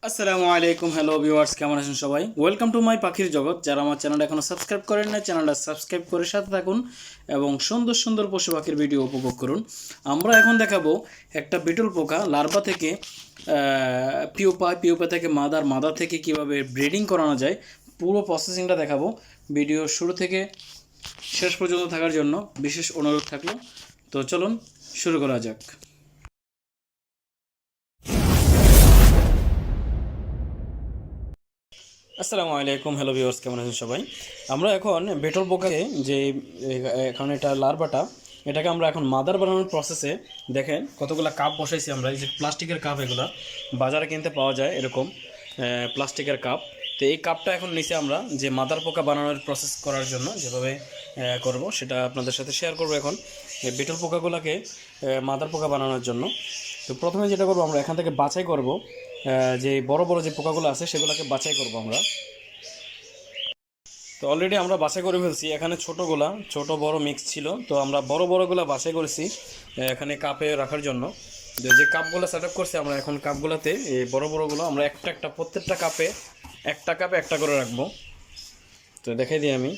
আসসালামু আলাইকুম, hello viewers, কেমন আছেন সবাই? ওয়েলকাম টু মাই পাখির জগৎ। যারা আমার চ্যানেলটা এখনও সাবস্ক্রাইব করেন না, চ্যানেলটা সাবস্ক্রাইব করে সাথে থাকুন এবং সুন্দর সুন্দর পশু পাখির ভিডিও উপভোগ করুন। আমরা এখন দেখাবো একটা বিটল পোকা লার্ভা থেকে পিউপা থেকে মাদা থেকে কিভাবে ব্রিডিং করানো যায়, পুরো প্রসেসিংটা দেখাবো। ভিডিও শুরু থেকে শেষ পর্যন্ত থাকার জন্য বিশেষ অনুরোধ থাকলো। তো চলুন শুরু করা যাক। আসসালামু আলাইকুম, হ্যালো ভিউয়ার্স, কেমন আছেন সবাই? আমরা এখন বেটল পোকাকে যে এখন এটা লার্ভাটা, এটাকে আমরা এখন মাদার বানানোর প্রসেসে দেখেন কতগুলো কাপ বসাইছি আমরা। এই যে প্লাস্টিকের কাপ, এগুলা বাজারে কিনতে পাওয়া যায় এরকম প্লাস্টিকের কাপ। তো এই কাপটা এখন নিচে আমরা যে মাদার পোকা বানানোর প্রসেস করার জন্য যেভাবে করব সেটা আপনাদের সাথে শেয়ার করব। এখন এই বেটল পোকাগুলোকে মাদার পোকা বানানোর জন্য তো প্রথমে যেটা করবো, আমরা এখান থেকে বাছাই করব যে বড় বড় যে পোকাগুলো আছে সেগুলোকে বাছাই করব আমরা। তো অলরেডি আমরা বাছাই করে ফেলছি। এখানে ছোট বড় মিক্স ছিল, তো আমরা বড়গুলো বাছাই করেছি এখানে কাপে রাখার জন্য। যে কাপগুলো সেট আপ করছি আমরা, এখন কাপগুলোতে এই বড়গুলো আমরা প্রত্যেকটা কাপে একটা করে রাখবো। তো দেখাই দিই আমি,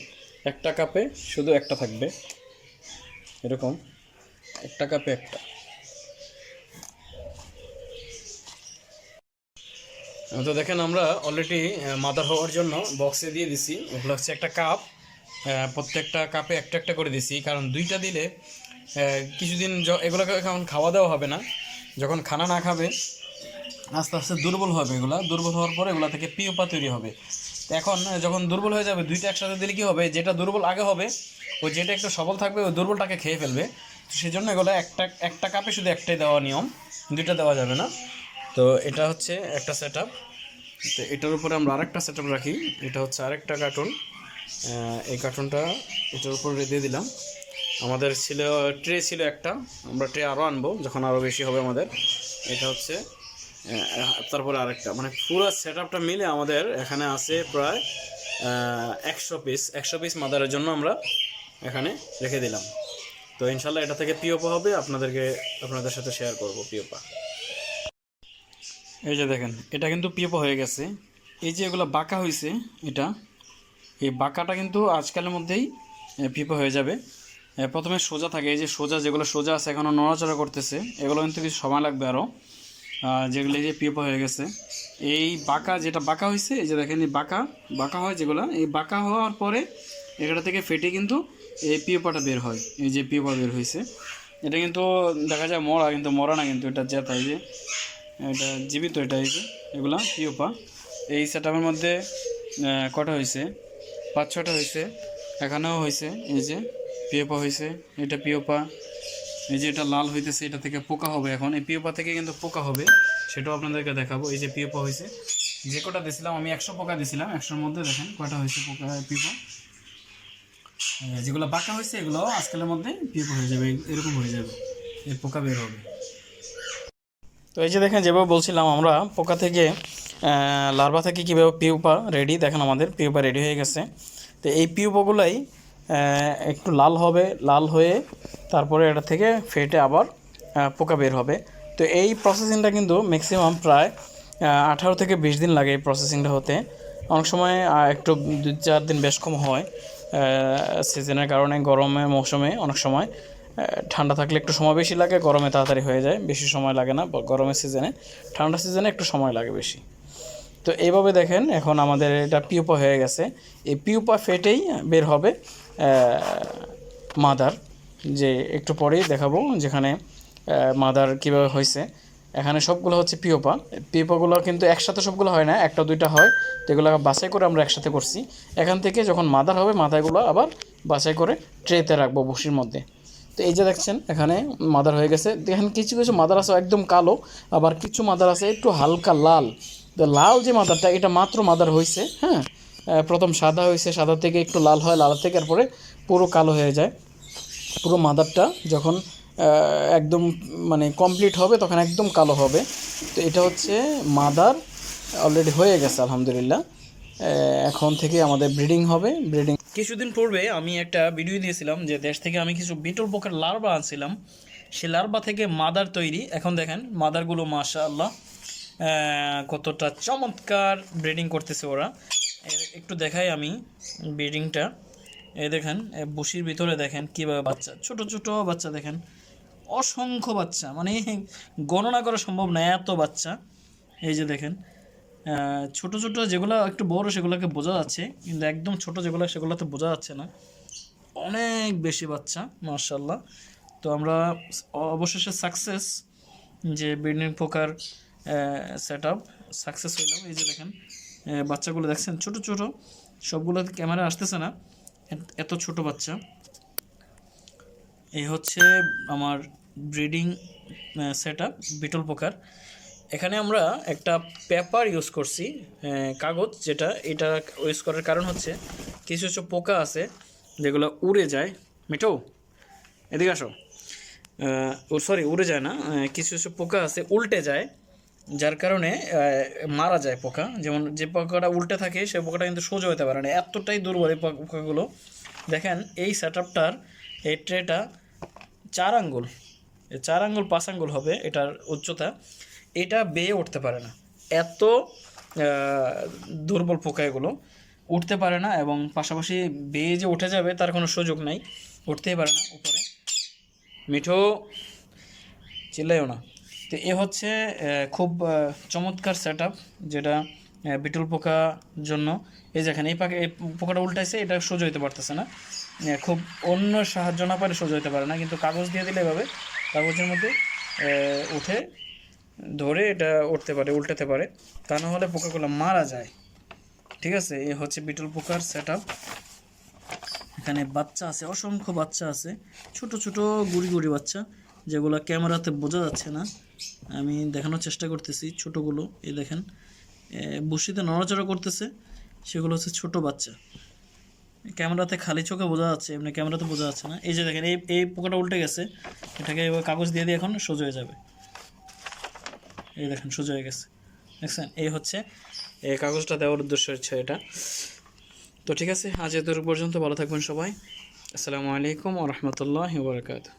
একটা কাপে শুধু একটা থাকবে, এরকম একটা কাপে একটা। তো দেখেন আমরা অলরেডি মাদার হওয়ার জন্য বক্সে দিয়ে দিছি। ওগুলো হচ্ছে একটা কাপ, প্রত্যেকটা কাপে একটা করে দিছি, কারণ দুইটা দিলে কিছুদিন এগুলোকে এখন খাওয়া দাওয়া হবে না। যখন খানা না খাবে আস্তে আস্তে দুর্বল হবে। দুর্বল হওয়ার পরে এগুলো থেকে পিওপা তৈরি হবে। তো এখন যখন দুর্বল হয়ে যাবে, দুইটা একসাথে দিলে কী হবে, যেটা দুর্বল আগে হবে ওই যেটা একটু সবল থাকবে ওই দুর্বলটাকে খেয়ে ফেলবে। তো সেই জন্য এগুলো একটা কাপে শুধু একটাই দেওয়া নিয়ম, দুইটা দেওয়া যাবে না। তো এটা হচ্ছে একটা সেট আপ। তো এটার উপরে আমরা আরেকটা সেট আপ রাখি, এটা হচ্ছে আরেকটা কার্টুন। এই কার্টুনটা এটার উপরে দিয়ে দিলাম। আমাদের ট্রে ছিল একটা, আমরা ট্রে আরও আনবো যখন আরও বেশি হবে আমাদের। এটা হচ্ছে তারপরে আরেকটা, মানে পুরো সেট আপটা মিলে আমাদের এখানে আছে প্রায় 100 পিস মাদারের জন্য আমরা এখানে রেখে দিলাম। তো ইনশাল্লাহ এটা থেকে পিওপা হবে, আপনাদের সাথে শেয়ার করব পিওপা। এই যে দেখেন, এটা কিন্তু পিওপা হয়ে গেছে। এই যে এগুলো বাঁকা হয়েছে, এই বাঁকাটা কিন্তু আজকালের মধ্যেই পিওপা হয়ে যাবে। প্রথমে সোজা থাকে, এই যে যেগুলো সোজা আছে এখনও নড়াচড়া করতেছে, এগুলো কিন্তু কিছু সময় লাগবে আরও। যেগুলো এই যে পিওপা হয়ে গেছে, এই যেটা বাঁকা হয়েছে, এই যে দেখেন এই বাঁকা হয় যেগুলো, এই বাঁকা হওয়ার পরে এগুলো থেকে ফেটে কিন্তু এই পিওপাটা বের হয়। এই যে পিওপা বের হয়েছে, এটা কিন্তু দেখা যায় মরা, কিন্তু মরা না, কিন্তু এটা জেতা, এই যে এটা জীবিত। এটা এই যে এগুলা পিওপা। এই সেটআপের মধ্যে কটা হয়েছে, 5-6টা হয়েছে। এখানেও হয়েছে, এই যে পিওপা হয়েছে, এটা পিওপা। এই যে এটা লাল হইতেছে, এটা থেকে পোকা হবে। এখন এই পিওপা থেকে কিন্তু পোকা হবে, সেটাও আপনাদেরকে দেখাবো। এই যে পিওপা হয়েছে, যে কটা দিয়েছিলাম আমি 100 পোকা দিয়েছিলাম, 100-র মধ্যে দেখেন কটা হয়েছে পিওপা। যেগুলো বাঁকা হয়েছে এগুলো আজকালের মধ্যে পিওপা হয়ে যাবে, এরকম হয়ে যাবে, এই পোকা বের হবে। তো এই যে দেখেন, যেভাবে বলছিলাম আমরা পোকা থেকে লার্ভা থেকে কীভাবে পিউপা রেডি, দেখেন আমাদের পিউপা রেডি হয়ে গেছে। তো এই পিউপাগুলাই একটু লাল হবে, লাল হয়ে তারপরে এটা থেকে ফেটে আবার পোকা বের হবে। তো এই প্রসেসিংটা কিন্তু ম্যাক্সিমাম প্রায় 18 থেকে 20 দিন লাগে এই প্রসেসিংটা হতে। অনেক সময় একটু 2-4 দিন বেশ কম হয় সিজনের কারণে। গরমের মৌসুমে অনেক সময় ঠান্ডা থাকলে একটু সময় বেশি লাগে, গরমে তাড়াতাড়ি হয়ে যায়, বেশি সময় লাগে না গরমের সিজনে। ঠান্ডা সিজনে একটু সময় লাগে বেশি। তো এইভাবে দেখেন এখন আমাদের এটা পিউপা হয়ে গেছে। এই পিউপা ফেটেই বের হবে মাদার, যে একটু পরেই দেখাবো যেখানে মাদার কীভাবে হয়েছে। এখানে সবগুলো হচ্ছে পিওপাগুলো কিন্তু একসাথে সবগুলো হয় না, একটা দুইটা হয়। তো এগুলো বাছাই করে আমরা একসাথে করছি। এখান থেকে যখন মাদার হবে, মাদারগুলো আবার বাছাই করে ট্রেতে রাখবো বসির মধ্যে। তো এই যে দেখছেন এখানে মাদার হয়ে গেছে। দেখেন কিছু কিছু মাদার আছে একদম কালো, আবার কিছু মাদার আছে একটু হালকা লাল। তো লাল যে মাদারটা, এটা মাত্র মাদার হয়েছে, হ্যাঁ। প্রথম সাদা হয়েছে, সাদা থেকে একটু লাল হয়, লাল থেকে এরপরে পুরো কালো হয়ে যায়। পুরো মাদারটা যখন একদম মানে কমপ্লিট হবে তখন একদম কালো হবে। তো এটা হচ্ছে মাদার অলরেডি হয়ে গেছে আলহামদুলিল্লাহ। এখন থেকে আমাদের ব্রিডিং হবে। কিছুদিন পূর্বে আমি একটা ভিডিও দিয়েছিলাম যে দেশ থেকে আমি কিছু বিটল পোকার লার্ভা আনছিলাম, সেই লার্ভা থেকে মাদার তৈরি। এখন দেখেন মাদারগুলো মাশাআল্লাহ কতটা চমৎকার ব্রিডিং করতেছে ওরা। একটু দেখাই আমি ব্রিডিংটা। এই দেখেন বসির ভিতরে দেখেন কীভাবে বাচ্চা, ছোট ছোট বাচ্চা দেখেন, অসংখ্য বাচ্চা, মানে গণনা করা সম্ভব না এত বাচ্চা। এই যে দেখেন ছোট ছোট যেগুলো একটু বড় সেগুলোকে বোঝা যাচ্ছে, কিন্তু একদম ছোট যেগুলো সেগুলোতে বোঝা যাচ্ছে না। অনেক বেশি বাচ্চা মাশাআল্লাহ। তো আমরা অবশেষে সাকসেস, যে ব্রিডিং পোকার সেট আপ সাকসেস হইলাম। এই যে দেখেন বাচ্চাগুলো দেখছেন ছোট ছোট, সবগুলো ক্যামেরা আসতেছে না, এত ছোট বাচ্চা। এই হচ্ছে আমার ব্রিডিং সেট আপ বিটল পোকার। এখানে আমরা একটা পেপার ইউজ করছি, কাগজ, যেটা এটা ইউজ করার কারণ হচ্ছে কিছু কিছু পোকা আছে যেগুলো উড়ে যায়। মিঠু এদিকে আসো। সরি, উড়ে যায় না, কিছু কিছু পোকা আছে উল্টে যায়, যার কারণে মারা যায় পোকা। যেমন যে পোকাটা উল্টে থাকে সেই পোকাটা কিন্তু সোজা হতে পারে না, এতটাই দুর্বল এই পোকাগুলো। দেখেন এই সেট আপটার এই ট্রেটা 4 আঙ্গুল, 4 আঙ্গুল 5 আঙ্গুল হবে এটার উচ্চতা। এটা বেয়ে উঠতে পারে না, এত দুর্বল পোকা এগুলো, উঠতে পারে না। এবং পাশাপাশি বেয়ে যে উঠে যাবে তার কোনো সুযোগ নাই, উঠতেই পারে না উপরে। মিঠো চিল্লাইও না। তো এ হচ্ছে খুব চমৎকার সেট আপ, যেটা বিটল পোকা জন্য। এই যেখানে এই পোকাটা উল্টাইছে, এটা সোজা হইতে পারতেছে না, খুব অন্য সাহায্য না পারে সোজা হইতে পারে না, কিন্তু কাগজ দিয়ে দিলে এভাবে কাগজের মধ্যে উঠে ধরে এটা উঠতে পারে, উল্টাতে পারে, তা না হলে পোকাগুলো মারা যায়। ঠিক আছে, এই হচ্ছে বিটল পোকার সেট আপ। এখানে বাচ্চা আছে, অসংখ্য বাচ্চা আছে, ছোট ছোট গুড়ি গুড়ি বাচ্চা, যেগুলো ক্যামেরাতে বোঝা যাচ্ছে না। আমি দেখানোর চেষ্টা করতেছি ছোটোগুলো। এই দেখেন বসিতে নড়াচড়া করতেছে, সেগুলো হচ্ছে ছোট বাচ্চা। ক্যামেরাতে খালি চোখে বোঝা যাচ্ছে, এমনি ক্যামেরাতে বোঝা যাচ্ছে না। এই যে দেখেন এই পোকাটা উল্টে গেছে, এটাকে কাগজ দিয়ে এখন সোজা হয়ে যাবে। এই দেখেন সোজা হয়ে গেছে, দেখছেন? এই হচ্ছে এই কাগজটা দেওয়ার উদ্দেশ্য হচ্ছে এটা। তো ঠিক আছে, আজ এত পর্যন্ত, ভালো থাকবেন সবাই। আসসালামু আলাইকুম ওয়া রাহমাতুল্লাহি ওয়া বারাকাতুহু।